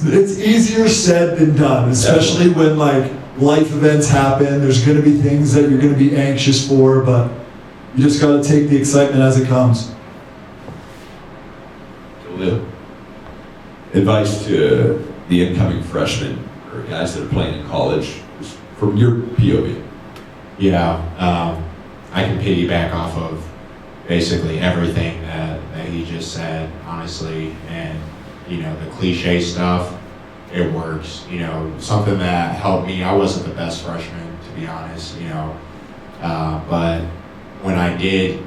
It's easier said than done, especially when like life events happen. There's going to be things that you're going to be anxious for, but you just got to take the excitement as it comes. Jaleel, advice to the incoming freshmen or guys that are playing in college from your POV. Yeah, I can piggyback off of basically everything that he just said, honestly, and the cliche stuff, it works. Something that helped me, I wasn't the best freshman, to be honest, but when I did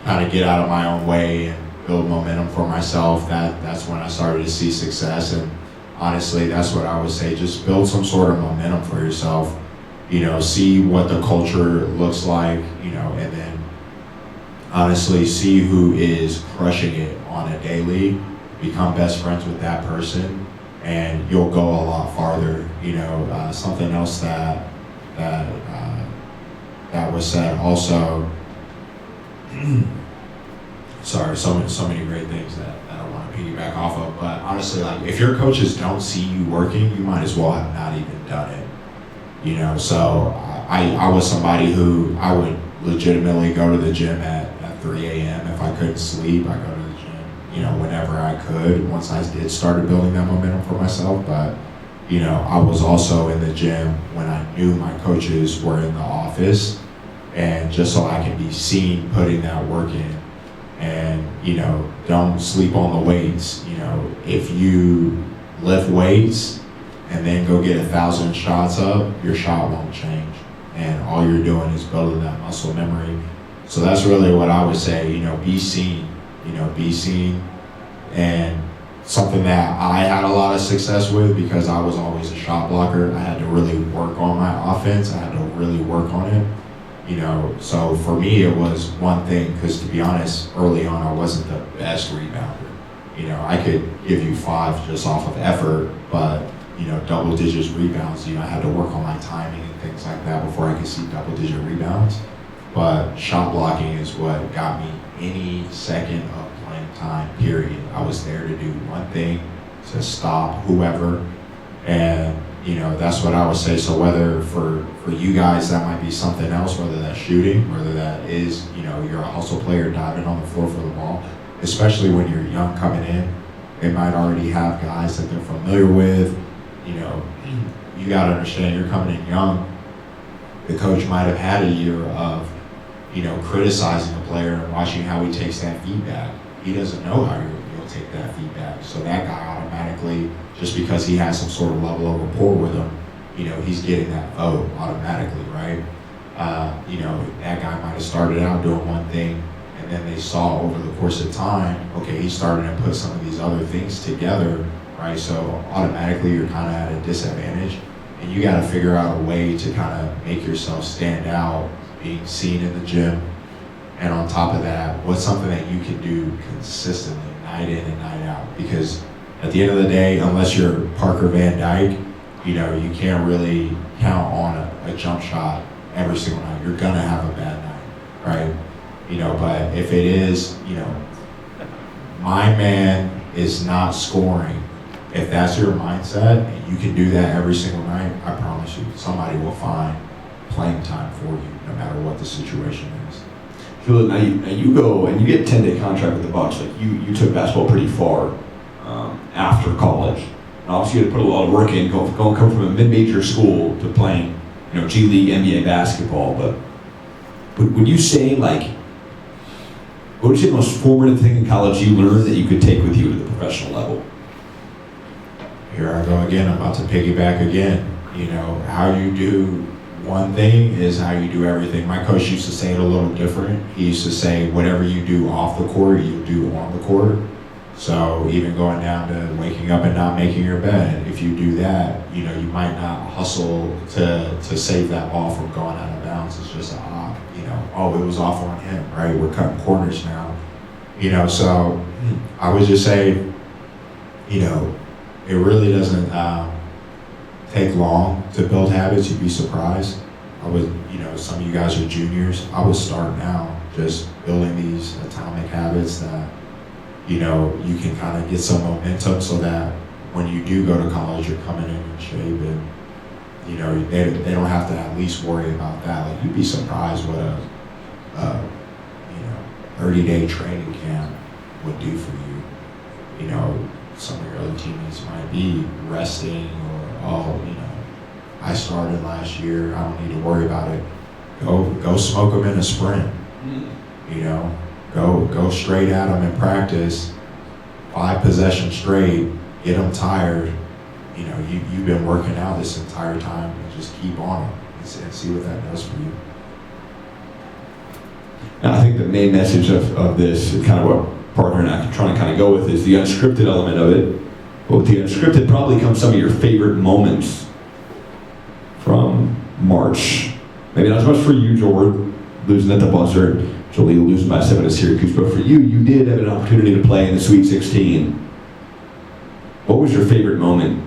kind of get out of my own way and build momentum for myself, that's when I started to see success. And honestly, that's what I would say, just build some sort of momentum for yourself, see what the culture looks like, and then honestly see who is crushing it on a daily, become best friends with that person, and you'll go a lot farther. Something else that was said also, sorry, so many great things that I want to piggyback off of, but honestly, like, if your coaches don't see you working, you might as well have not even done it. So I was somebody who I would legitimately go to the gym at 3 a.m. If I couldn't sleep, I go to the gym, whenever I could, once I did started building that momentum for myself. But, I was also in the gym when I knew my coaches were in the office, and just so I can be seen putting that work in. And, don't sleep on the weights. If you lift weights and then go get 1,000 shots up, your shot won't change. And all you're doing is building that muscle memory. So that's really what I would say, be seen, be seen. And something that I had a lot of success with, because I was always a shot blocker, I had to really work on my offense. I had to really work on it. So for me, it was one thing, because to be honest, early on, I wasn't the best rebounder. I could give you 5 just off of effort, but, double digits rebounds, I had to work on my timing and things like that before I could see double digit rebounds. But shot blocking is what got me any second of playing time, period. I was there to do one thing, to stop whoever, and that's what I would say. So whether for you guys that might be something else, whether that's shooting, whether that is, you're a hustle player diving on the floor for the ball, especially when you're young coming in, they might already have guys that they're familiar with. You got to understand, you're coming in young, the coach might have had a year of, criticizing a player and watching how he takes that feedback. He doesn't know how you'll take that feedback. So that guy automatically, just because he has some sort of level of rapport with him, he's getting that vote automatically, right? That guy might have started out doing one thing, and then they saw over the course of time, okay, he's starting to put some of these other things together, right? So automatically you're kind of at a disadvantage, and you got to figure out a way to kind of make yourself stand out, being seen in the gym. And on top of that, what's something that you can do consistently, night in and night out? Because at the end of the day, unless you're Parker Van Dyke, you can't really count on a jump shot every single night. You're gonna have a bad night, right? But if it is, my man is not scoring, if that's your mindset and you can do that every single night, I promise you, somebody will find playing time for you, no matter what the situation is. Phil, now you go and you get a 10-day contract with the Bucks. Like you took basketball pretty far after college. And obviously you had to put a lot of work in, come from a mid-major school to playing, G League, NBA basketball. But would you say, like, what would you say the most formative thing in college you learned that you could take with you to the professional level? Here I go again. I'm about to piggyback again. How you do one thing is how you do everything. My coach used to say it a little different. He used to say, whatever you do off the court, you do on the court. So even going down to waking up and not making your bed, if you do that, you might not hustle to save that ball from going out of bounds. It's just it was off on him, right? We're cutting corners now. So I would just say, it really doesn't take long to build habits. You'd be surprised. Some of you guys are juniors. I would start now, just building these atomic habits that, you can kind of get some momentum, so that when you do go to college, you're coming in shape, and you know they don't have to at least worry about that. Like, you'd be surprised what a 30-day training camp would do for you. You know, some of your other teammates might be resting, or I started last year, I don't need to worry about it. Go smoke them in a sprint. You know, go straight at them in practice, 5 possessions straight, get them tired. You know, you've been working out this entire time, and just keep on it and see what that does for you. And I think the main message of this, and kind of what Parker and I are trying to kind of go with, is the unscripted element of it. But with the unscripted probably comes some of your favorite moments from March. Maybe not as much for you, Jordan, losing at the buzzer, Jaleel losing by 7 at Syracuse, but for you, you did have an opportunity to play in the Sweet 16. What was your favorite moment,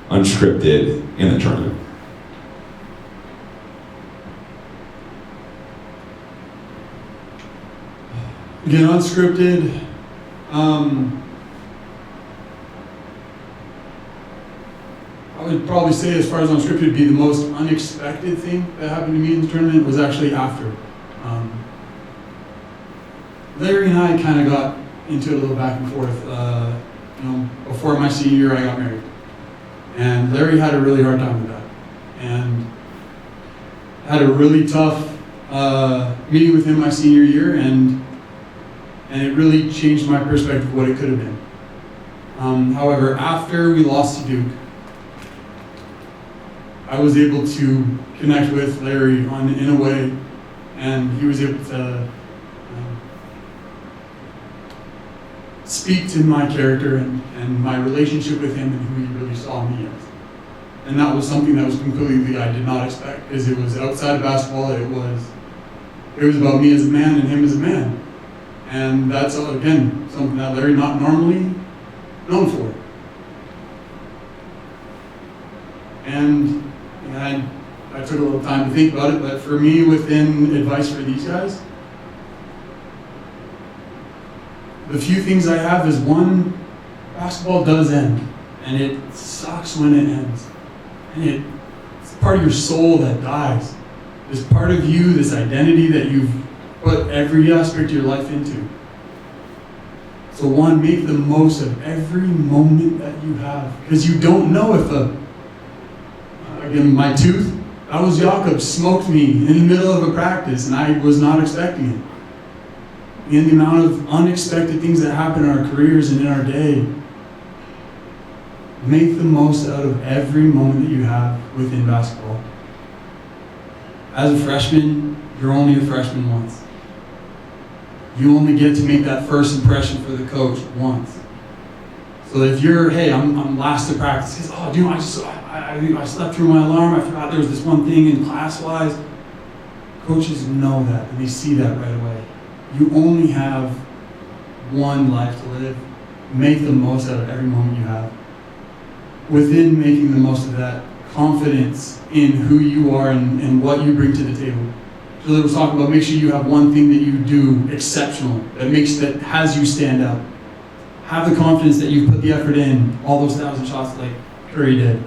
unscripted, in the tournament? Again, unscripted. I would probably say, as far as unscripted, would be the most unexpected thing that happened to me in the tournament was actually after. Larry and I kind of got into it a little back and forth. Before my senior year, I got married, and Larry had a really hard time with that, and had a really tough meeting with him my senior year, and it really changed my perspective of what it could have been. However, after we lost to Duke, I was able to connect with Larry in a way, and he was able to speak to my character and my relationship with him and who he really saw me as. And that was something that was completely I did not expect, because it was outside of basketball. It was about me as a man and him as a man. And that's, again, something that Larry not normally known for. And I took a little time to think about it, but for me, within advice for these guys, the few things I have is, one, basketball does end, and it sucks when it ends. And it's part of your soul that dies. There's part of you, this identity that you've put every aspect of your life into. So one, make the most of every moment that you have, because you don't know if again, my tooth, that was Jakob, smoked me in the middle of a practice, and I was not expecting it. And the amount of unexpected things that happen in our careers and in our day, make the most out of every moment that you have within basketball. As a freshman, you're only a freshman once. You only get to make that first impression for the coach once. So if you're, I'm last to practice, because, I slept through my alarm, I forgot there was this one thing in class-wise. Coaches know that, and they see that right away. You only have one life to live. Make the most out of every moment you have. Within making the most of that, confidence in who you are and what you bring to the table. Jaleel was talking about, make sure you have one thing that you do exceptional, that has you stand out. Have the confidence that you've put the effort in, all those 1,000 shots like Curry did.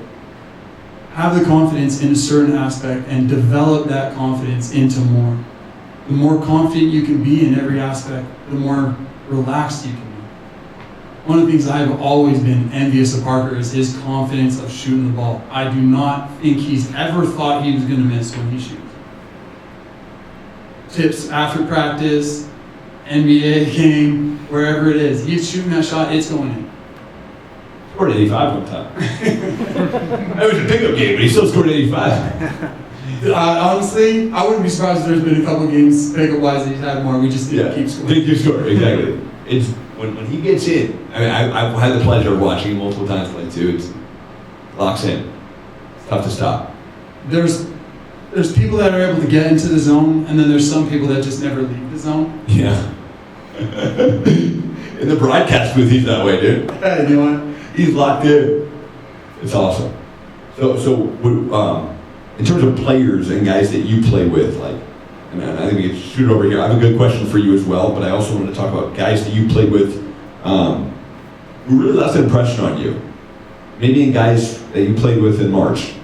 Have the confidence in a certain aspect and develop that confidence into more. The more confident you can be in every aspect, the more relaxed you can be. One of the things I've always been envious of Parker is his confidence of shooting the ball. I do not think he's ever thought he was going to miss when he shoots. Tips after practice, NBA game, wherever it is. He's shooting that shot, it's going in. Scored 85 one time. That was a pickup game, but he still scored 85. Honestly, I wouldn't be surprised if there's been a couple games pickup-wise that he's had more. We just didn't keep scoring. Didn't keep scoring, exactly. It's when he gets in. I mean, I've had the pleasure of watching him multiple times play too. It's locks in. It's tough to stop. There's people that are able to get into the zone, and then there's some people that just never leave the zone. Yeah. In the broadcast booth, he's that way, dude. Yeah, you know what? He's locked in. It's awesome. So in terms of players and guys that you play with, like, I think we can shoot it over here. I have a good question for you as well, but I also wanted to talk about guys that you played with who really left an impression on you. maybe in guys that you played with in March?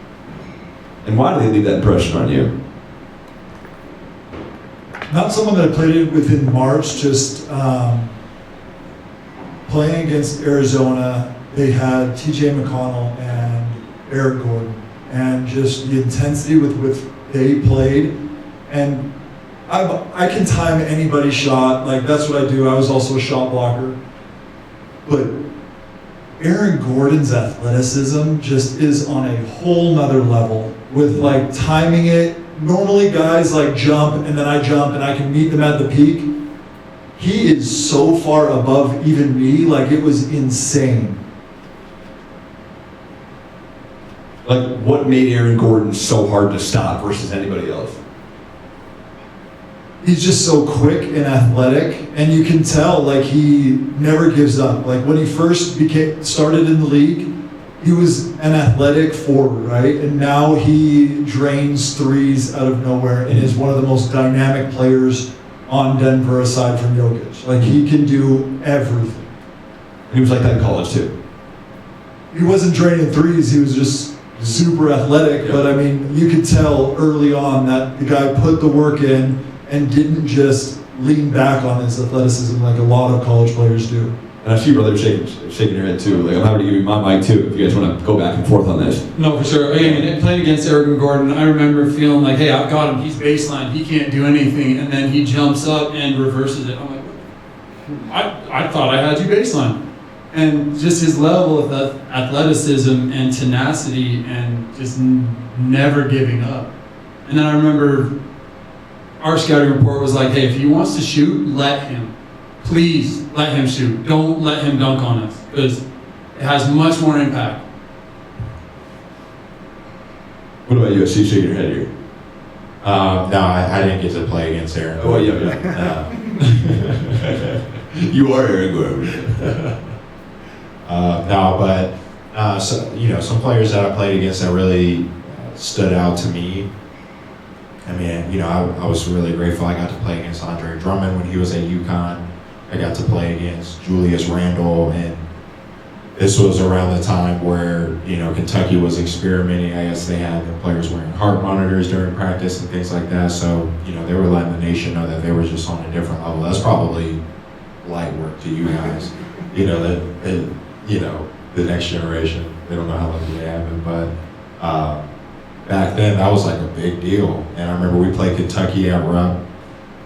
And why do they leave that impression on you? Not someone that I played with in March, just playing against Arizona, they had TJ McConnell and Eric Gordon, and just the intensity with which they played. And I can time anybody's shot, like that's what I do. I was also a shot blocker. But Aaron Gordon's athleticism just is on a whole nother level with like timing it. Normally guys like jump and then I jump and I can meet them at the peak. He is so far above even me, like it was insane. Like, what made Aaron Gordon so hard to stop versus anybody else? He's just so quick and athletic, and you can tell like he never gives up. Like when he first started in the league, he was an athletic forward, right? And now he drains threes out of nowhere and is one of the most dynamic players on Denver aside from Jokic. Like he can do everything. He was like that in college too. He wasn't draining threes, he was just super athletic, Yeah. but I mean, you could tell early on that the guy put the work in and didn't just lean back on his athleticism like a lot of college players do. And I see your brother shaking your head too. Like, I'm happy to give you my mic too if you guys want to go back and forth on this. No, for sure. Again, playing against Eric Gordon, I remember feeling like, hey, I've got him. He's baseline. He can't do anything. And then he jumps up and reverses it. I'm like, I thought I had you baseline. And just his level of athleticism and tenacity and just never giving up. And then I remember our scouting report was like, hey, if he wants to shoot, let him. Please let him shoot. Don't let him dunk on us because it has much more impact. What about you? I see you shaking your head here. No, I didn't get to play against Aaron. Oh, yeah. You are Aaron Gordon. No, but so, you know, some players that I played against that really stood out to me. I mean, you know, I was really grateful I got to play against Andre Drummond when he was at UConn. I got to play against Julius Randle, and this was around the time where, you know, Kentucky was experimenting. I guess they had the players wearing heart monitors during practice and things like that. So, you know, they were letting the nation know that they were just on a different level. That's probably light work to you guys. You know, that you know, the next generation, they don't know how lucky they have it, but back then that was like a big deal. And I remember we played Kentucky at Rupp,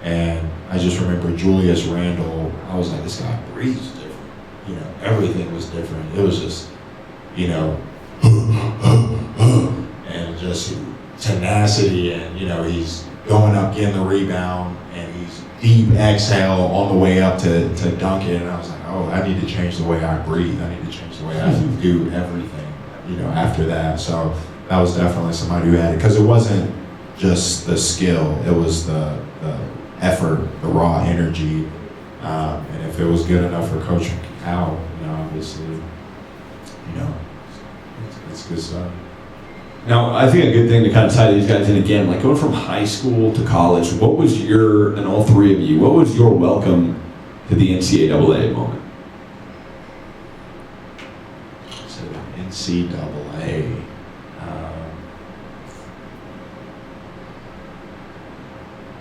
and I just remember Julius Randle. I was like, this guy breathes different. You know, everything was different. It was just, you know, and just tenacity, and you know, he's going up, getting the rebound, and he's deep exhale on the way up to dunk it. And I was like, oh, I need to change the way I breathe. I need to change the way I do everything, you know, after that. So that was definitely somebody who had it, because it wasn't just the skill, it was the effort, the raw energy, and if it was good enough for Coach Al, you know, obviously, you know, it's good stuff. Now, I think a good thing to kind of tie these guys in again, like going from high school to college, what was your, and all three of you, what was your welcome to the NCAA moment? So NCAA.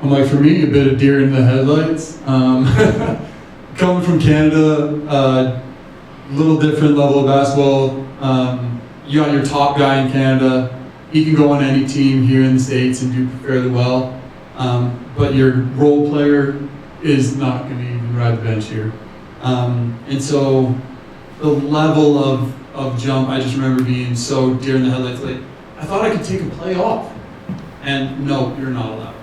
I'm like, for me, a bit of deer in the headlights. Coming from Canada, a little different level of basketball. You got your top guy in Canada. He can go on any team here in the States and do fairly well. But your role player is not going to even ride the bench here. And so the level of jump, I just remember being so deer in the headlights. Like, I thought I could take a play off. And no, you're not allowed.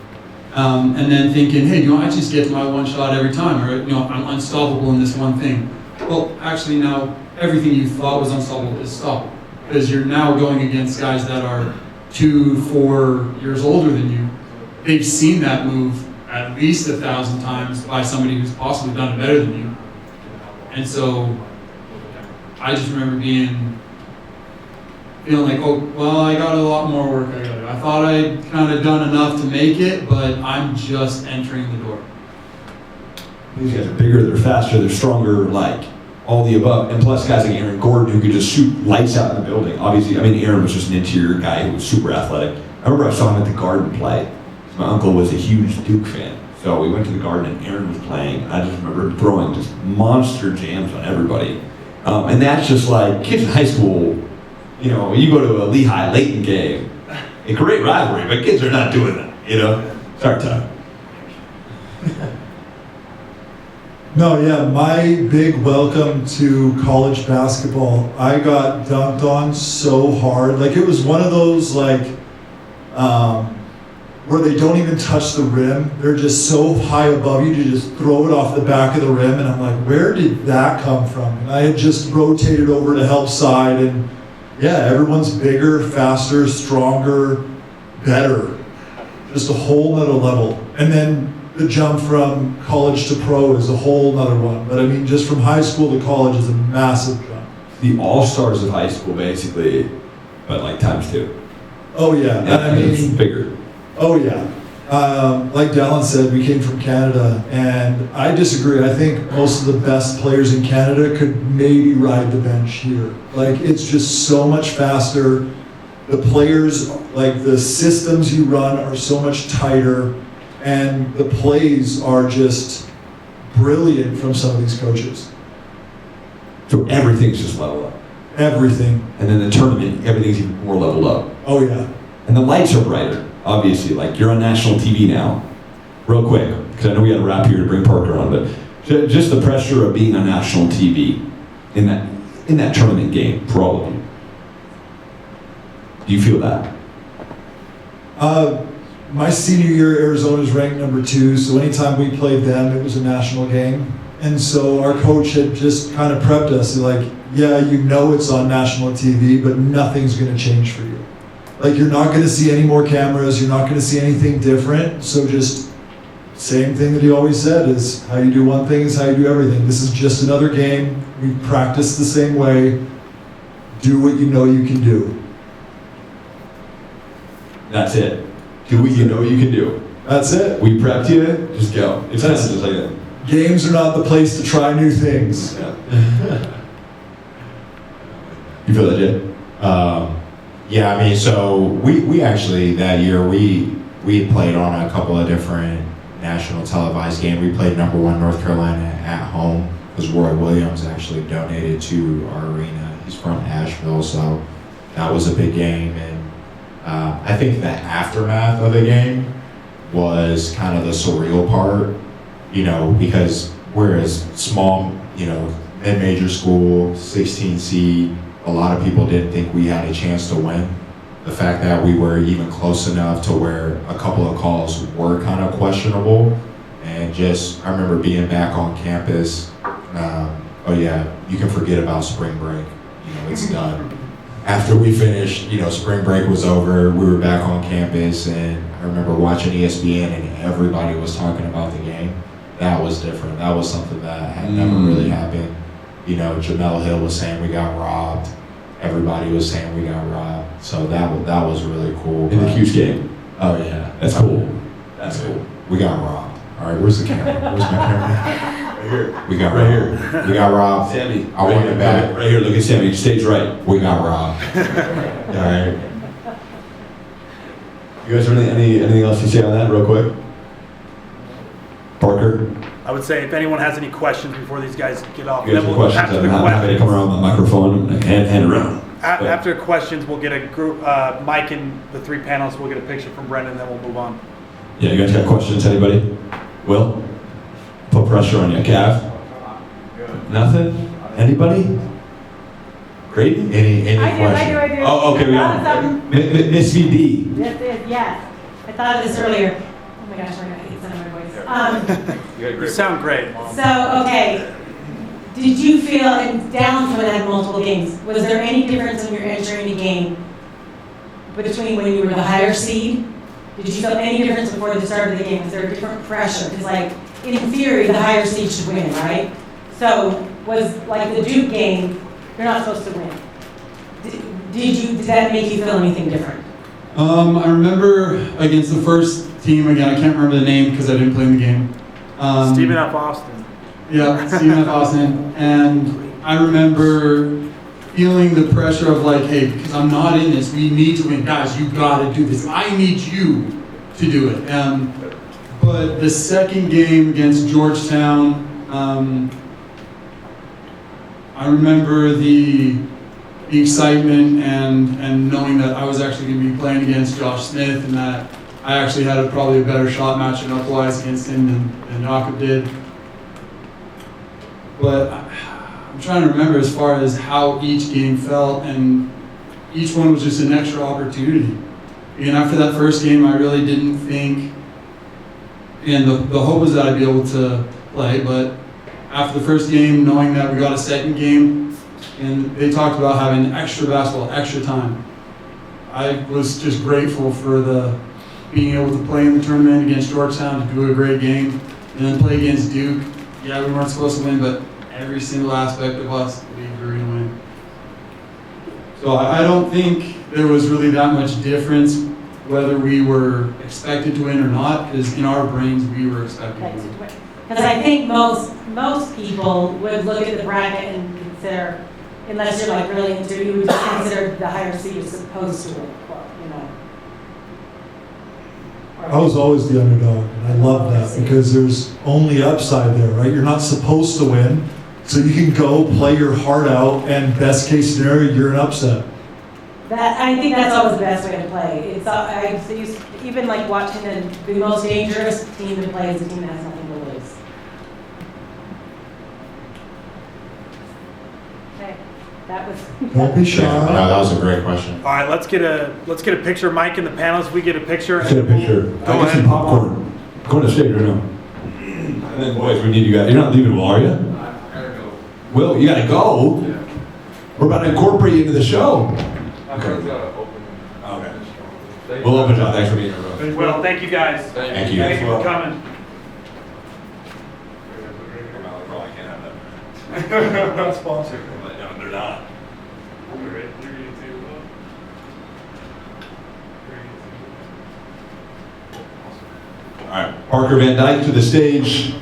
And then thinking, hey, I just get to my one shot every time, or I'm unstoppable in this one thing. Well, actually now everything you thought was unstoppable is stoppable, because you're now going against guys that are 2-4 years older than you. They've seen that move at least 1,000 times by somebody who's possibly done it better than you. And so I just remember feeling like, oh, well, I got a lot more work I got to do. I thought I'd kind of done enough to make it, but I'm just entering the door. These guys are bigger, they're faster, they're stronger, like all the above. And plus guys like Aaron Gordon who could just shoot lights out in the building. Obviously, I mean, Aaron was just an interior guy who was super athletic. I remember I saw him at the Garden play. My uncle was a huge Duke fan. So we went to the Garden and Aaron was playing. And I just remember him throwing just monster jams on everybody. And that's just like kids in high school, you know, you go to a Lehigh-Layton game, a great rivalry, but kids are not doing that, you know? Sorry, Todd. No, yeah, my big welcome to college basketball. I got dunked on so hard. Like, it was one of those, like, where they don't even touch the rim. They're just so high above you to just throw it off the back of the rim. And I'm like, where did that come from? And I had just rotated over to help side. And yeah, everyone's bigger, faster, stronger, better. Just a whole nother level. And then the jump from college to pro is a whole nother one. But I mean, just from high school to college is a massive jump. The all-stars of high school, basically, but like times two. Oh yeah, and I it's mean, bigger. oh yeah. Like Dallin said, we came from Canada, and I disagree. I think most of the best players in Canada could maybe ride the bench here. Like, it's just so much faster. The players, like the systems you run are so much tighter, and the plays are just brilliant from some of these coaches. So everything's just leveled up. Everything. And then the tournament, everything's even more leveled up. Oh yeah. And the lights are brighter, obviously. Like, you're on national TV now. Real quick, because I know we got to wrap here to bring Parker on, but just the pressure of being on national TV in that tournament game for all of you. Do you feel that? My senior year, Arizona was ranked number 2, so anytime we played them, it was a national game. And so our coach had just kind of prepped us, like, yeah, you know it's on national TV, but nothing's going to change for you. Like, you're not going to see any more cameras, you're not going to see anything different, so just same thing that he always said is how you do one thing is how you do everything. This is just another game, we practice the same way, do what you know you can do. That's it. Do what you know you can do. That's it. We prepped you, just go. It's kind of just like that. Games are not the place to try new things. Yeah. You feel that, Jay? Yeah, I mean, so we actually, that year, we played on a couple of different national televised games. We played #1 North Carolina at home, because Roy Williams actually donated to our arena. He's from Asheville, so that was a big game. And I think the aftermath of the game was kind of the surreal part, you know, because we're a small, you know, mid-major school, 16 seed. A lot of people didn't think we had a chance to win. The fact that we were even close enough to where a couple of calls were kind of questionable, and just, I remember being back on campus. Oh yeah, you can forget about spring break. You know, it's done. After we finished, you know, spring break was over, we were back on campus, and I remember watching ESPN and everybody was talking about the game. That was different. That was something that had never really happened. You know, Jamel Hill was saying we got robbed. Everybody was saying we got robbed. So that was really cool. In the Hughes game. Oh yeah, That's cool. That's cool. we got robbed. All right, where's the camera? Where's my camera? Right here. We got Right robbed. here. We got robbed. Sammy. I want it back. Right here, look at Sammy. Stage right. We got robbed. All right. You guys have anything else to say on that real quick? Parker? I would say if anyone has any questions before these guys get off, You guys have then we'll, questions? after the I'm happy to come around questions, with the microphone and hand it around. after questions, we'll get a group, Mike and the 3 panelists will get a picture from Brendan, then we'll move on. Yeah, you guys got questions? Anybody? Will? Put pressure on you. Cav? Nothing? Anybody? Creighton? Any I questions? do. Oh, okay, we I got thought of something. Miss VD. Yes. I thought of this earlier. Oh my gosh, I'm gonna hate some of my voice. You sound great. So, okay. Did you feel, and Dallin's one had multiple games, was there any difference when you're entering a game between when you were the higher seed? Did you feel any difference before the start of the game? Was there a different pressure? Because, like, in theory, the higher seed should win, right? So, was like the Duke game, you're not supposed to win. Did that make you feel anything different? I remember against the first team, again, I can't remember the name because I didn't play in the game. Stephen F. Austin. Yeah, Stephen F. Austin. And I remember feeling the pressure of like, hey, because I'm not in this, we need to win. Guys, you gotta do this. I need you to do it. But the second game against Georgetown, I remember the excitement and knowing that I was actually going to be playing against Josh Smith and that I actually had probably a better shot matching up wise against him than Jakob did. But I'm trying to remember as far as how each game felt, and each one was just an extra opportunity. And after that first game, I really didn't think, and the hope was that I'd be able to play, but after the first game, knowing that we got a second game, and they talked about having extra basketball, extra time, I was just grateful for being able to play in the tournament against Georgetown, to do a great game, and then play against Duke. Yeah, we weren't supposed to win, but every single aspect of us, we were going to win. So I don't think there was really that much difference whether we were expected to win or not, because in our brains, we were expected to win. Because I think most people would look at the bracket and consider, unless you're like really into, you would just consider the higher seed as opposed to it, you know. I was always the underdog, and I love that because there's only upside there, right? You're not supposed to win, so you can go play your heart out, and best case scenario, you're an upset. I think that's always the best way to play. Even like watching the most dangerous team to play is a team that has nothing to lose. Okay, that was. Don't be shy. Yeah, no, that was a great question. All right, let's get a picture. Mike and the panelists, we get a picture. Let's get a picture. Go I get ahead. some popcorn. Going to stage right now. And then, boys, we need you guys. You're not leaving, Will, are you? I gotta go. Will, you gotta go? Yeah. We're about to incorporate you into the show. My friend's gotta open. Okay. We'll open it up. Thanks for being here, bro. Well, thank you guys. Thank you. Thank you for coming. Not sponsored. No, they're not. All right, Parker Van Dyke to the stage.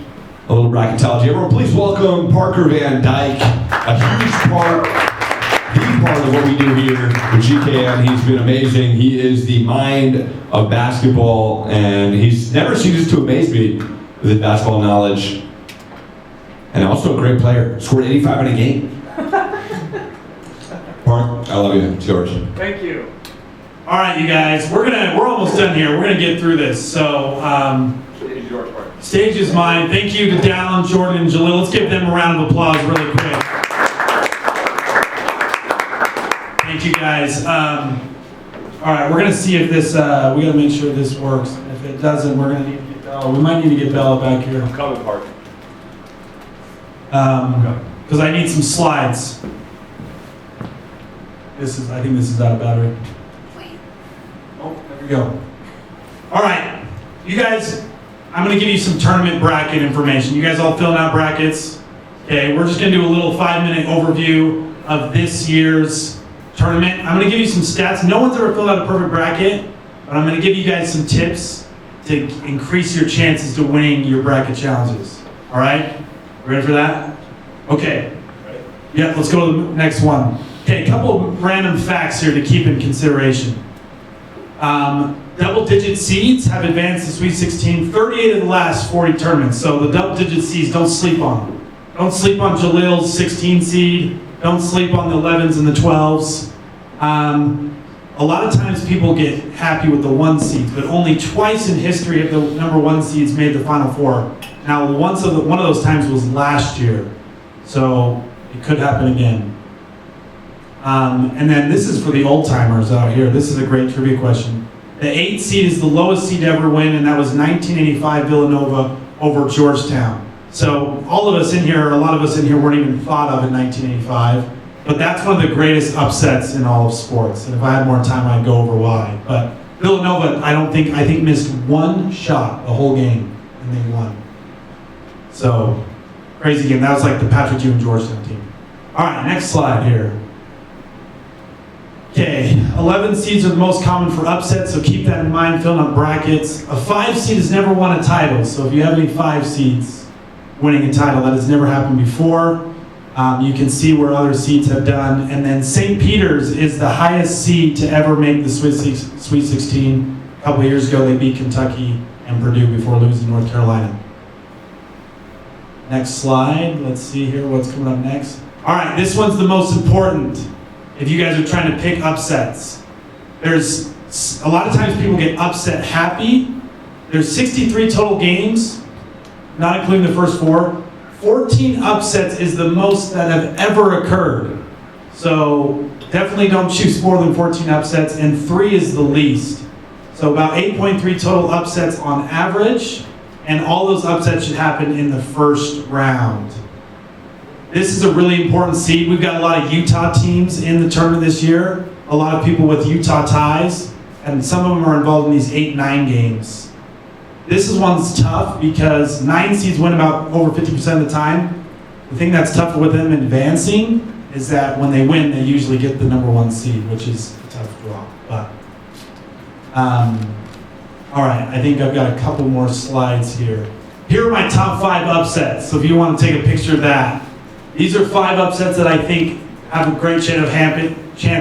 A little bracketology. Everyone, please welcome Parker Van Dyke, a huge part of what we do here with GKN. He's been amazing. He is the mind of basketball, and he's never ceases to amaze me with his basketball knowledge. And also a great player. Scored 85 in a game. Park, I love you. It's yours. Thank you. All right, you guys, we're almost done here. We're gonna get through this. So, stage is mine. Thank you to Dallin, Jordan, and Jaleel. Let's give them a round of applause really quick. Thank you, guys. All right, we're gonna see if this. We gotta make sure this works. If it doesn't, we're gonna need to get Bella. We might need to get Bella back here. I'm coming, Park. Because I need some slides. I think this is out of battery. Oh, there we go. All right, you guys, I'm going to give you some tournament bracket information. You guys all filling out brackets? Okay, we're just going to do a little 5-minute overview of this year's tournament. I'm going to give you some stats. No one's ever filled out a perfect bracket, but I'm going to give you guys some tips to increase your chances to winning your bracket challenges. All right? Ready for that? Okay. Yeah, let's go to the next one. Okay, a couple of random facts here to keep in consideration. Double-digit seeds have advanced to Sweet 16, 38 of the last 40 tournaments. So the double-digit seeds, don't sleep on them. Don't sleep on Jaleel's 16 seed. Don't sleep on the 11s and the 12s. A lot of times people get happy with the 1 seeds, but only twice in history have the number 1 seeds made the Final Four. Now, one of those times was last year, so it could happen again. And then this is for the old timers out here. This is a great trivia question. The 8th seed is the lowest seed to ever win, and that was 1985 Villanova over Georgetown. So all of us in here, a lot of us in here weren't even thought of in 1985, but that's one of the greatest upsets in all of sports. And if I had more time, I'd go over why. But Villanova, I think missed 1 shot the whole game, and they won. So, crazy game. That was like the Patrick Ewing Georgetown team. All right, next slide here. Okay, 11 seeds are the most common for upsets, so keep that in mind, filling up brackets. A 5 seed has never won a title, so if you have any 5 seeds winning a title, that has never happened before. You can see where other seeds have done. And then St. Peter's is the highest seed to ever make the Sweet 16. A couple of years ago, they beat Kentucky and Purdue before losing North Carolina. Next slide. Let's see here what's coming up next. All right, this one's the most important if you guys are trying to pick upsets. There's a lot of times people get upset happy. There's 63 total games, not including the first 4. 14 upsets is the most that have ever occurred. So definitely don't choose more than 14 upsets, and 3 is the least. So about 8.3 total upsets on average, and all those upsets should happen in the first round. This is a really important seed. We've got a lot of Utah teams in the tournament this year, a lot of people with Utah ties, and some of them are involved in these 8-9 games. This is one's tough because 9 seeds win about over 50% of the time. The thing that's tougher with them advancing is that when they win, they usually get the number 1 seed, which is a tough draw. But, all right, I think I've got a couple more slides here. Here are my top 5 upsets, so if you want to take a picture of that. These are 5 upsets that I think have a great chance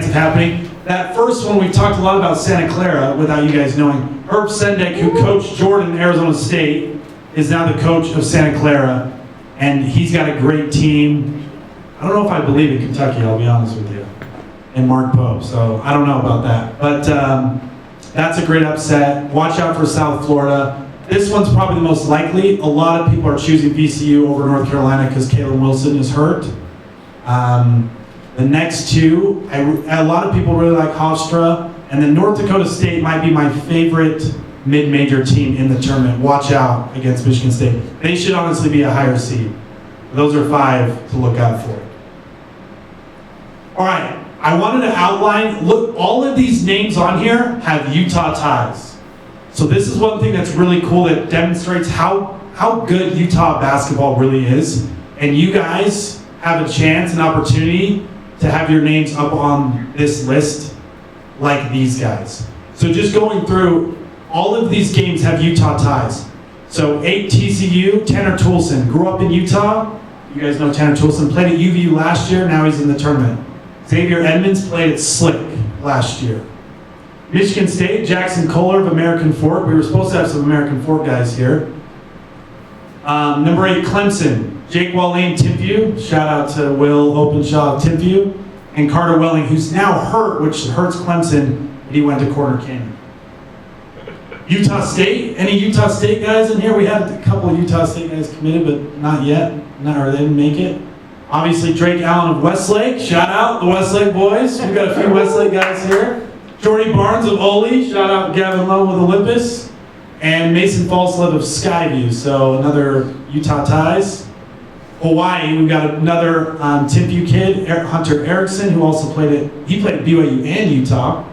of happening. That first one, we talked a lot about Santa Clara, without you guys knowing. Herb Sendek, who coached Jordan in Arizona State, is now the coach of Santa Clara, and he's got a great team. I don't know if I believe in Kentucky, I'll be honest with you, and Mark Pope, so I don't know about that. But that's a great upset. Watch out for South Florida. This one's probably the most likely. A lot of people are choosing VCU over North Carolina because Caleb Wilson is hurt. The next 2, a lot of people really like Hofstra, and then North Dakota State might be my favorite mid-major team in the tournament. Watch out against Michigan State. They should honestly be a higher seed. Those are 5 to look out for. All right, I wanted to outline, look, all of these names on here have Utah ties. So this is one thing that's really cool that demonstrates how good Utah basketball really is. And you guys have a chance, an opportunity to have your names up on this list like these guys. So just going through, all of these games have Utah ties. So 8 TCU, Tanner Toolson, grew up in Utah. You guys know Tanner Toolson, played at UVU last year, now he's in the tournament. Xavier Edmonds played at Slick last year. Michigan State, Jackson Kohler of American Fork. We were supposed to have some American Fork guys here. Number 8, Clemson. Jake Wallane, Timpview. Shout out to Will Openshaw of Timpview. And Carter Welling, who's now hurt, which hurts Clemson, but he went to Corner Canyon. Utah State. Any Utah State guys in here? We had a couple of Utah State guys committed, but not yet. Or they didn't make it. Obviously, Drake Allen of Westlake. Shout out the Westlake boys. We've got a few Westlake guys here. Jordy Barnes of Ole. Shout out Gavin Lowe with Olympus. And Mason Falslev of Skyview. So another Utah ties. Hawaii, we've got another Timpview kid, Hunter Erickson, who also played at BYU and Utah.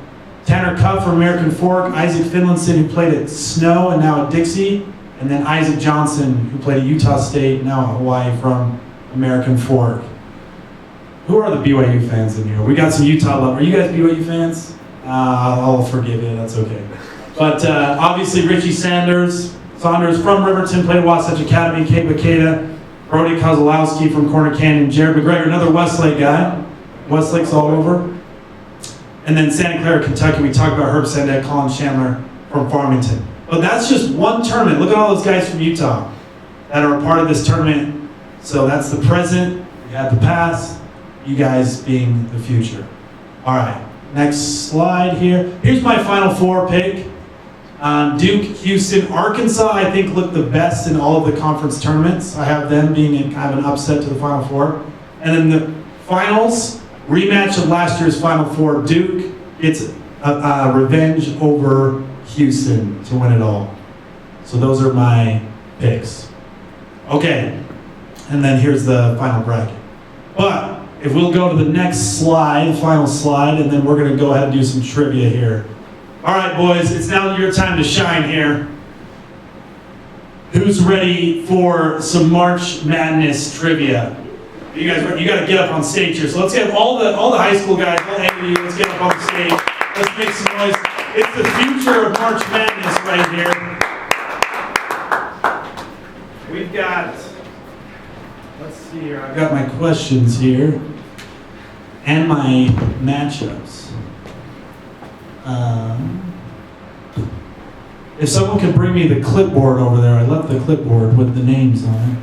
Tanner Cuff from American Fork, Isaac Finlinson, who played at Snow and now at Dixie, and then Isaac Johnson, who played at Utah State, now at Hawaii from American Fork. Who are the BYU fans in here? We got some Utah love. Are you guys BYU fans? I'll forgive you, that's okay. But obviously Richie Saunders from Riverton, played at Wasatch Academy, Cape Bacada. Brody Kozlowski from Corner Canyon, Jared McGregor, another Westlake guy. Westlake's all over. And then Santa Clara, Kentucky, we talked about Herb Sendek, Colin Chandler from Farmington. But that's just one tournament. Look at all those guys from Utah that are a part of this tournament. So that's the present, we had the past, you guys being the future. All right, next slide here. Here's my Final Four pick. Duke, Houston, Arkansas, I think looked the best in all of the conference tournaments. I have them being in kind of an upset to the Final Four. And then the finals, rematch of last year's Final Four. Duke gets a revenge over Houston to win it all. So those are my picks. Okay, and then here's the final bracket. But if we'll go to the next slide, final slide, and then we're going to go ahead and do some trivia here. All right, boys, it's now your time to shine here. Who's ready for some March Madness trivia? You guys, you got to get up on stage here. So let's get all the high school guys. Let's get up on the stage. Let's make some noise. It's the future of March Madness right here. We've got Let's see here. I've got my questions here and my matchups. If someone could bring me the clipboard over there, I left the clipboard with the names on it.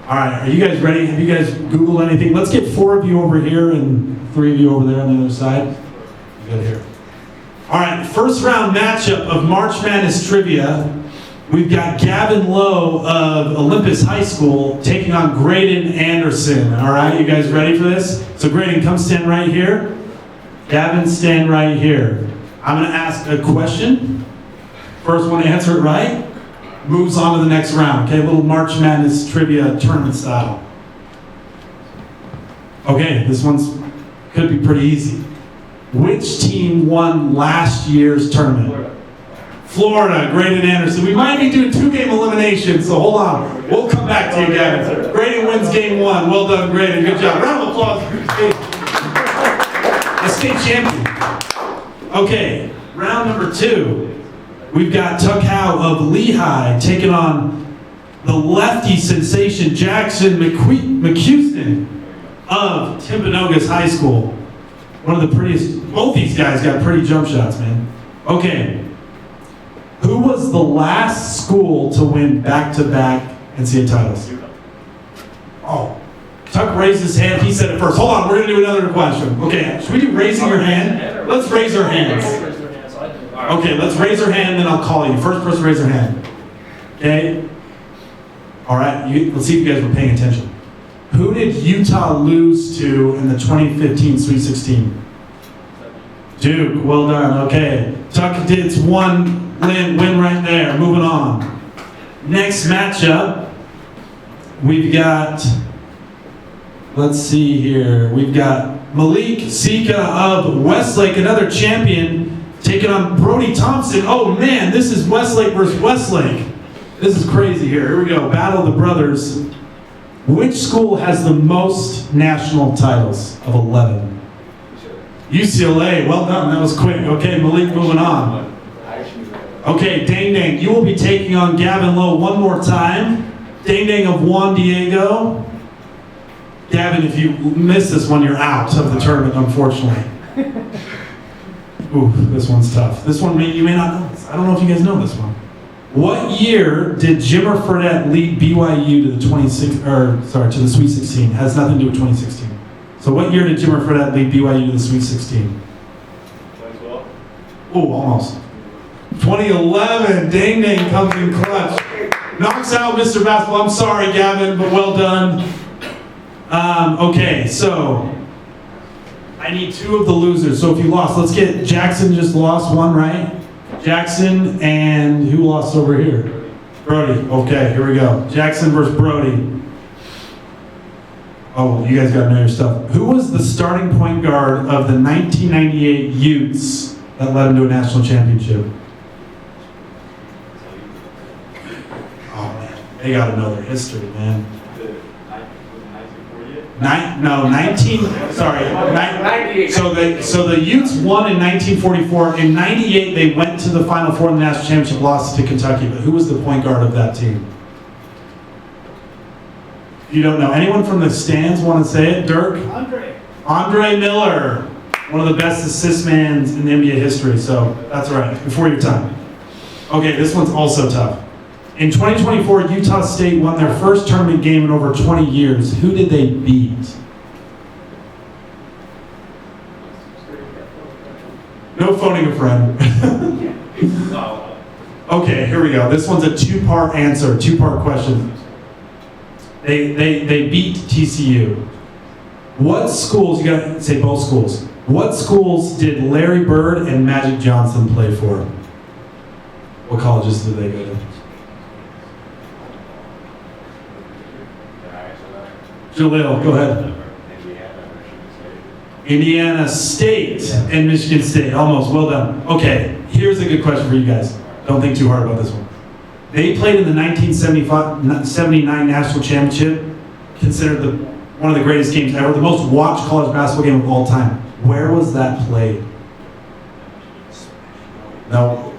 All right, are you guys ready? Have you guys Googled anything? Let's get 4 of you over here and 3 of you over there on the other side. You got it here. All right, first round matchup of March Madness Trivia. We've got Gavin Lowe of Olympus High School taking on Graydon Anderson. All right, you guys ready for this? So Graydon, come stand right here. Gavin, stand right here. I'm going to ask a question. First one to answer it right moves on to the next round. Okay, a little March Madness Trivia tournament style. Okay, this one's could be pretty easy. Which team won last year's tournament? Florida, Graydon Anderson. We might be doing 2-game elimination, so hold on. We'll come back to you, Gavin. Graydon wins game 1. Well done, Graydon. Good job. Round of applause for the state champion. Okay, round number 2. We've got Tuck Howe of Lehigh taking on the lefty sensation Jackson McHouston of Timpanogos High School. One of the prettiest, both these guys got pretty jump shots, man. Okay. Who was the last school to win back-to-back NCAA titles? Oh, Tuck raised his hand. He said it first. Hold on, we're going to do another question. Okay, should we do raising your hand? Let's raise our hands. Okay, let's raise our hand, then I'll call you. First person raise their hand. Okay? All right, let's see if you guys were paying attention. Who did Utah lose to in the 2015 Sweet 16? Duke, well done. Okay, Tuck did one win right there. Moving on. Next matchup, we've got, let's see here. We've got Malik Sika of Westlake, another champion, taking on Brody Thompson. Oh man, this is Westlake versus Westlake. This is crazy here. Here we go. Battle of the Brothers. Which school has the most national titles of 11? UCLA. Well done. That was quick. Okay, Malik, moving on. Okay, Dang Dang, you will be taking on Gavin Lowe one more time. Dang Dang of Juan Diego. Gavin, if you miss this one, you're out of the tournament, unfortunately. Ooh, this one's tough. This one, you may not know this. I don't know if you guys know this one. What year did Jimmer Fredette lead BYU to the to the Sweet 16? Has nothing to do with 2016. So what year did Jimmer Fredette lead BYU to the Sweet 16? 2012. Oh, almost. 2011. Dang Dang comes in clutch. Knocks out Mr. Basketball. I'm sorry, Gavin, but well done. Okay, so I need 2 of the losers. So if you lost, let's get Jackson just lost one, right? Jackson and who lost over here? Brody. Okay, here we go. Jackson versus Brody. Oh, you guys got to know your stuff. Who was the starting point guard of the 1998 Utes that led them to a national championship? Oh man, they got to know their history, man. 98. So the Utes won in 1944. In 98, they went to the Final Four in the national championship, lost to Kentucky. But who was the point guard of that team? You don't know. Anyone from the stands want to say it? Dirk? Andre Miller. One of the best assist mans in the NBA history. So that's all right. Before your time. Okay, this one's also tough. In 2024, Utah State won their first tournament game in over 20 years. Who did they beat? No phoning a friend. Okay, here we go. This one's a 2-part answer, 2-part question. They beat TCU. What schools, you gotta say both schools. What schools did Larry Bird and Magic Johnson play for? What colleges did they go to? Jaleel, go ahead. Indiana State and Michigan State. Almost. Well done. Okay, here's a good question for you guys. Don't think too hard about this one. They played in the 1979 National Championship, considered one of the greatest games ever, the most watched college basketball game of all time. Where was that played? No.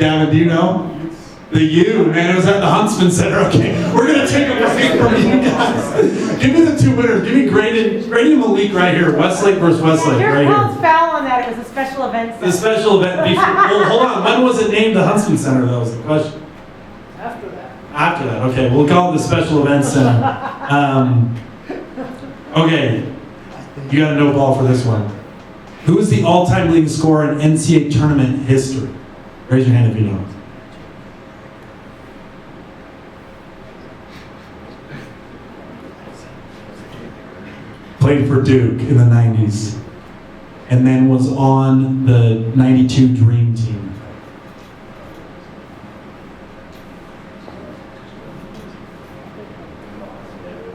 Gavin, do you know? The U, man, it was at the Huntsman Center. Okay, we're gonna take a break from you guys. Give me the two winners. Give me Grady and Malik right here. Westlake versus Westlake, Your right called here. foul on that. It was a special event. The special event. Well, hold on. When was it named the Huntsman Center? That was the question. After that. After that, okay. We'll call it the Special Event Center. Okay, you got a no ball for this one. Who is the all-time leading scorer in NCAA tournament history? Raise your hand if you know. Played for Duke in the 90s, and then was on the 92 Dream Team.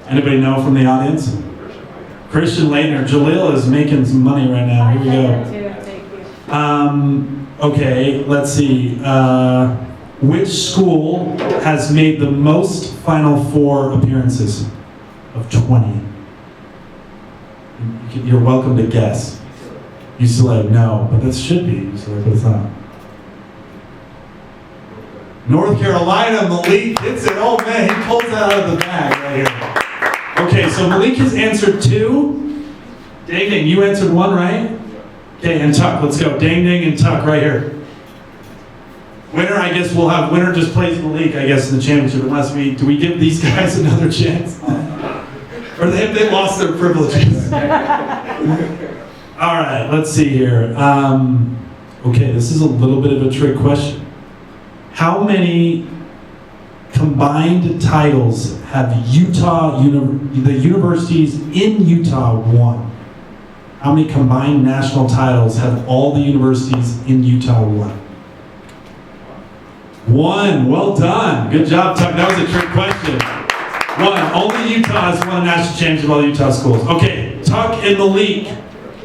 Anybody know from the audience? Christian Leitner. Jaleel is making some money right now. Here we go. Thank you. Okay, let's see. Which school has made the most Final Four appearances of 20? You're welcome to guess. UCLA, no, but this should be UCLA, but it's not. North Carolina, Malik hits it. Oh man, he pulls that out of the bag right here. Okay, so Malik has answered 2. Dang dang, you answered 1, right? Okay, and Tuck, let's go. Dang dang and Tuck right here. Winner, I guess we'll have winner just plays Malik, I guess, in the championship, unless do we give these guys another chance? Or they lost their privileges. All right, let's see here. Okay, this is a little bit of a trick question. How many combined titles have the universities in Utah won? How many combined national titles have all the universities in Utah won? 1. Well done. Good job, Tuck. That was a trick question. 1. Only Utah has won a national championship of all the Utah schools. Okay, Tuck and Malik,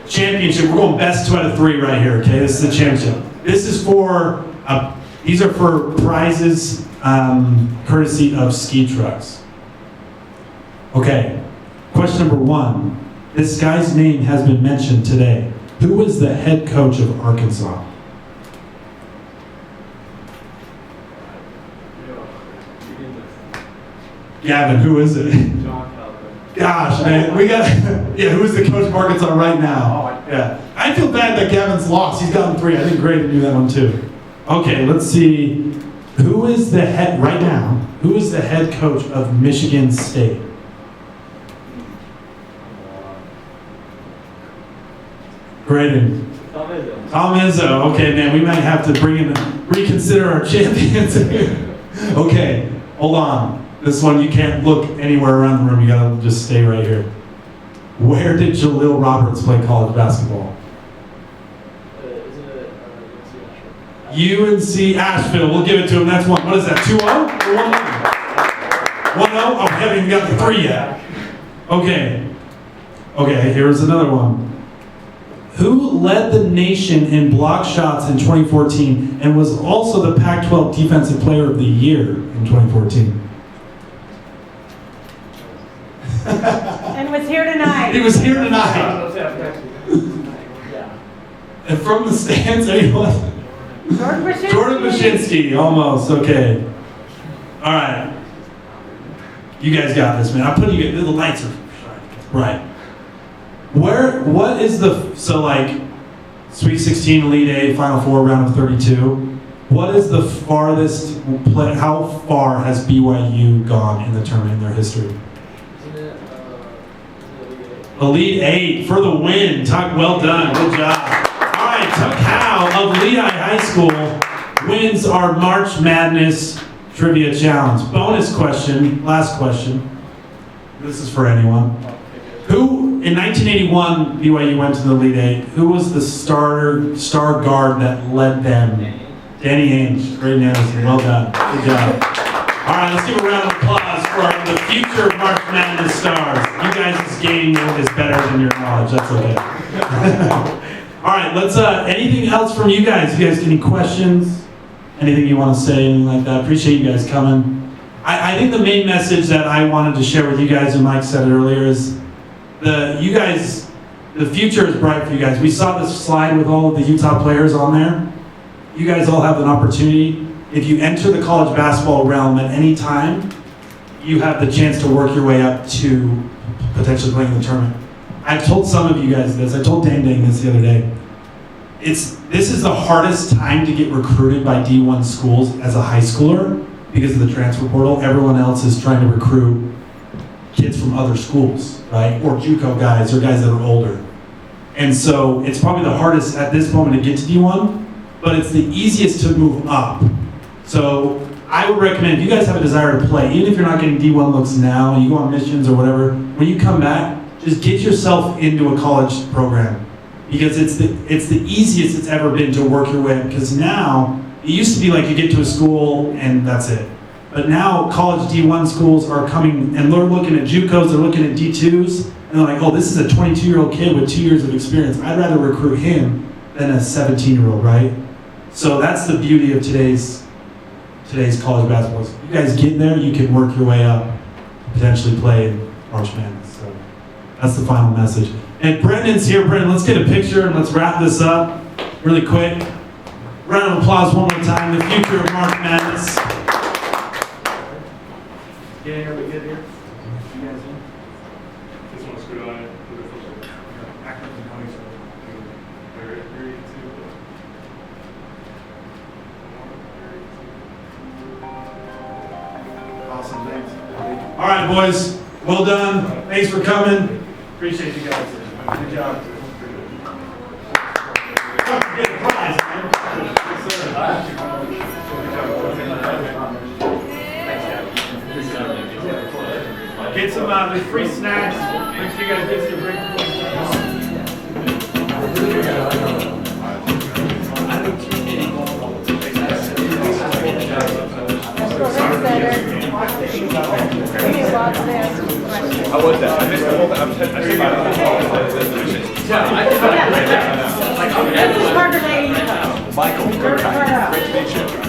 championship. We're going best 2 out of 3 right here, okay? This is the championship. This is for, these are for prizes courtesy of ski trucks. Okay, question number 1. This guy's name has been mentioned today. Who was the head coach of Arkansas? Gavin, who is it? John Calvin. Gosh, man, we got, yeah, who's the coach of Arkansas right now? Yeah, I feel bad that Gavin's lost. He's gotten 3. I think Grady knew that one too. Okay, let's see. Who is the head, right now, who is the head coach of Michigan State? Grady. Tom Izzo. Okay, man, we might have to reconsider our champions. Okay, hold on. This one, you can't look anywhere around the room. You gotta just stay right here. Where did Jaleel Roberts play college basketball? Isn't it UNC UNC Asheville. We'll give it to him. That's 1. What is that, 2-0 or 1-0? 1-0? Oh, we haven't even got the 3 yet. Okay. Okay, here's another one. Who led the nation in block shots in 2014 and was also the Pac-12 Defensive Player of the Year in 2014? And was here tonight. He was here tonight. Yeah. And from the stands, anyone? Jordan Bachynski. Jordan Bachynski, almost. Okay. All right. You guys got this, man. I'm putting you. The lights are right. What is so like Sweet 16, Elite 8, Final Four, round of 32? What is the farthest play? How far has BYU gone in the tournament in their history? Elite 8 for the win. Tuck, well done. Good job. All right, Tuck Howe of Lehigh High School wins our March Madness Trivia Challenge. Bonus question, last question. This is for anyone. Who, in 1981, BYU went to the Elite 8. Who was the star guard that led them? Danny Ainge. Great Anderson. Well done. Good job. All right, let's give a round of applause for the future March Madness stars. You guys' game is better than your knowledge. That's okay. All right, let's, anything else from you guys? You guys, any questions? Anything you want to say, anything like that? Appreciate you guys coming. I think the main message that I wanted to share with you guys, and Mike said it earlier, is the future is bright for you guys. We saw this slide with all of the Utah players on there. you guys all have an opportunity. If you enter the college basketball realm at any time, you have the chance to work your way up to potentially playing in the tournament. I've told some of you guys this. I told Dang Dang this the other day. This is the hardest time to get recruited by D1 schools as a high schooler because of the transfer portal. Everyone else is trying to recruit kids from other schools, right? Or JUCO guys or guys that are older. And so it's probably the hardest at this moment to get to D1, but it's the easiest to move up. So I would recommend, if you guys have a desire to play, even if you're not getting D1 looks now, you go on missions or whatever, when you come back, just get yourself into a college program. Because it's the easiest it's ever been to work your way up. Because now, it used to be like you get to a school and that's it. But now college D1 schools are coming and they're looking at JUCOs, they're looking at D2s, and they're like, oh, this is a 22-year-old kid with 2 years of experience. I'd rather recruit him than a 17-year-old, right? So that's the beauty of today's college basketball. If you guys get there, you can work your way up, potentially play in March Madness. So that's the final message. And Brendan's here. Brendan, let's get a picture and let's wrap this up really quick. Round of applause one more time. The future of March Madness. Get here, we get here. You guys in? This one's good on it. Awesome, thanks. All right, boys. Well done. Thanks for coming. Appreciate you guys. Good job. Get a prize, man. Get some there's free snacks. Make sure you guys get some drink. How was that? I missed the whole thing. This is Parker Lady. Michael, great to meet you.